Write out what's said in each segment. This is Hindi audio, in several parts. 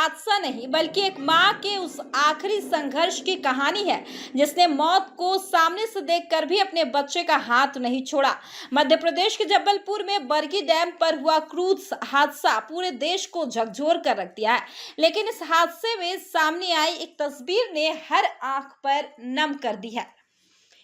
हादसा नहीं बल्कि एक माँ के उस आखिरी संघर्ष की कहानी है जिसने मौत को सामने से देखकर भी अपने बच्चे का हाथ नहीं छोड़ा। मध्य प्रदेश के जबलपुर में बरगी डैम पर हुआ क्रूज हादसा पूरे देश को झकझोर कर रख दिया है। लेकिन इस हादसे में सामने आई एक तस्वीर ने हर आंख पर नम कर दी है।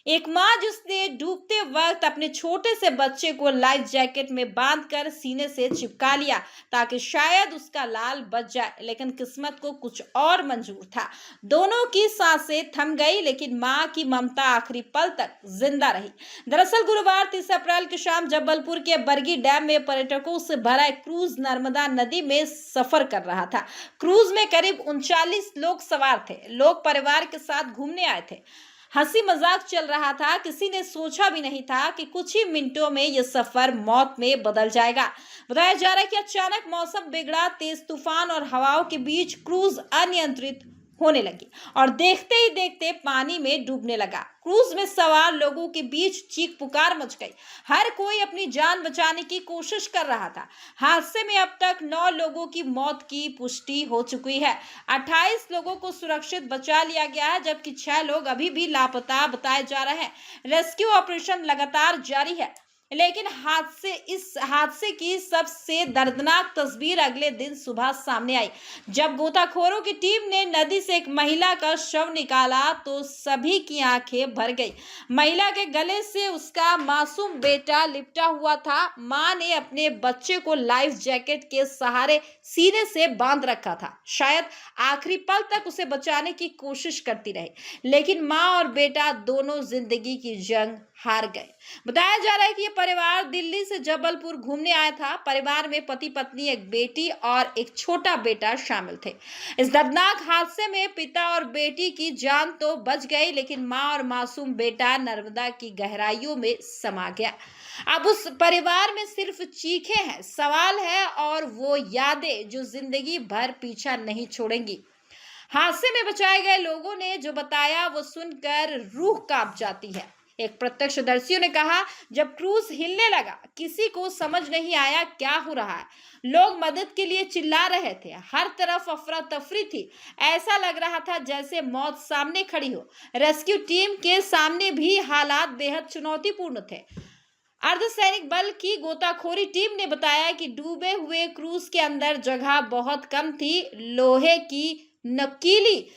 एक माँ जिसने डूबते वक्त अपने छोटे से बच्चे को लाइफ जैकेट में बांधकर सीने से चिपका लिया ताकि शायद उसका लाल बच जाए, लेकिन किस्मत को कुछ और मंजूर था। दोनों की सांसें थम गई, लेकिन माँ की ममता आखिरी पल तक जिंदा रही। दरअसल गुरुवार 30 अप्रैल की शाम जबलपुर के बरगी डैम में पर्यटकों से भरा एक क्रूज नर्मदा नदी में सफर कर रहा था। क्रूज में करीब 39 लोग सवार थे। लोग परिवार के साथ घूमने आए थे। हंसी मजाक चल रहा था। किसी ने सोचा भी नहीं था कि कुछ ही मिनटों में यह सफर मौत में बदल जाएगा। बताया जा रहा है कि अचानक मौसम बिगड़ा। तेज तूफान और हवाओं के बीच क्रूज अनियंत्रित होने लगी और देखते ही देखते पानी में डूबने लगा। क्रूज में सवार लोगों के बीच चीख पुकार मच गई। हर कोई अपनी जान बचाने की कोशिश कर रहा था। हादसे में अब तक 9 लोगों की मौत की पुष्टि हो चुकी है। 28 लोगों को सुरक्षित बचा लिया गया है, जबकि 6 लोग अभी भी लापता बताए जा रहे हैं। रेस्क्यू ऑपरेशन लगातार जारी है। लेकिन इस हादसे की सबसे दर्दनाक तस्वीर अगले दिन सुबह सामने आई, जब गोताखोरों की टीम ने नदी से एक महिला का शव निकाला तो सभी की आंखें भर गई। महिला के गले से उसका मासूम बेटा लिपटा हुआ था। मां ने अपने बच्चे को लाइफ जैकेट के सहारे सीने से बांध रखा था। शायद आखिरी पल तक उसे बचाने की कोशिश करती रही, लेकिन मां और बेटा दोनों जिंदगी की जंग हार गए। बताया जा रहा है कि यह परिवार दिल्ली से जबलपुर घूमने आया था। परिवार में पति पत्नी, एक बेटी और एक छोटा बेटा शामिल थे। इस दर्दनाक हादसे में पिता और बेटी की जान तो बच गई, लेकिन मां और मासूम बेटा नर्मदा की गहराइयों में समा गया। अब उस परिवार में सिर्फ चीखें हैं, सवाल है और वो यादें जो जिंदगी भर पीछा नहीं छोड़ेंगी। हादसे में बचाए गए लोगों ने जो बताया वो सुनकर रूह कांप जाती है। एक प्रत्यक्षदर्शियों ने कहा, जब क्रूज हिलने लगा किसी को समझ नहीं आया क्या हो रहा है। लोग मदद के लिए चिल्ला रहे थे। हर तरफ अफरा तफरी थी। ऐसा लग रहा था जैसे मौत सामने खड़ी हो। रेस्क्यू टीम के सामने भी हालात बेहद चुनौतीपूर्ण थे। अर्धसैनिक बल की गोताखोरी टीम ने बताया कि डूबे हुए क्रूज के अंदर जगह बहुत कम थी। लोहे की नकीली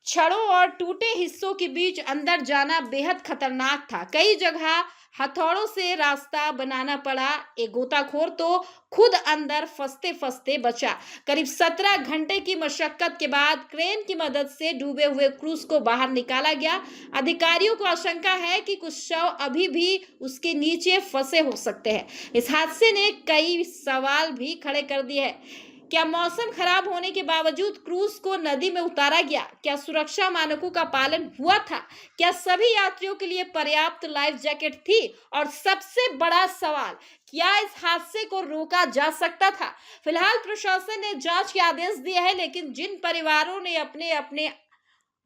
छड़ों और टूटे हिस्सों के बीच अंदर जाना बेहद खतरनाक था। कई जगह हथौड़ों से रास्ता बनाना पड़ा। एक गोताखोर तो खुद अंदर फंसते फंसते बचा। करीब 17 घंटे की मशक्कत के बाद क्रेन की मदद से डूबे हुए क्रूज को बाहर निकाला गया। अधिकारियों को आशंका है कि कुछ शव अभी भी उसके नीचे फंसे हो सकते हैं। इस हादसे ने कई सवाल भी खड़े कर दिए हैं। क्या मौसम खराब होने के बावजूद क्रूज को नदी में उतारा गया? क्या सुरक्षा मानकों का पालन हुआ था? क्या सभी यात्रियों के लिए पर्याप्त लाइफ जैकेट थी? और सबसे बड़ा सवाल, क्या इस हादसे को रोका जा सकता था? फिलहाल प्रशासन ने जांच के आदेश दिए हैं, लेकिन जिन परिवारों ने अपने अपने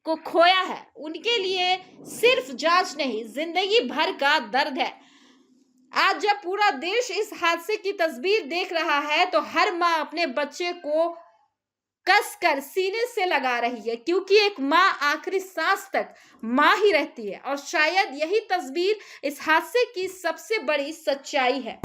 को खोया है उनके लिए सिर्फ जांच नहीं, जिंदगी भर का दर्द है। आज जब पूरा देश इस हादसे की तस्वीर देख रहा है तो हर माँ अपने बच्चे को कसकर सीने से लगा रही है, क्योंकि एक माँ आखिरी सांस तक माँ ही रहती है। और शायद यही तस्वीर इस हादसे की सबसे बड़ी सच्चाई है।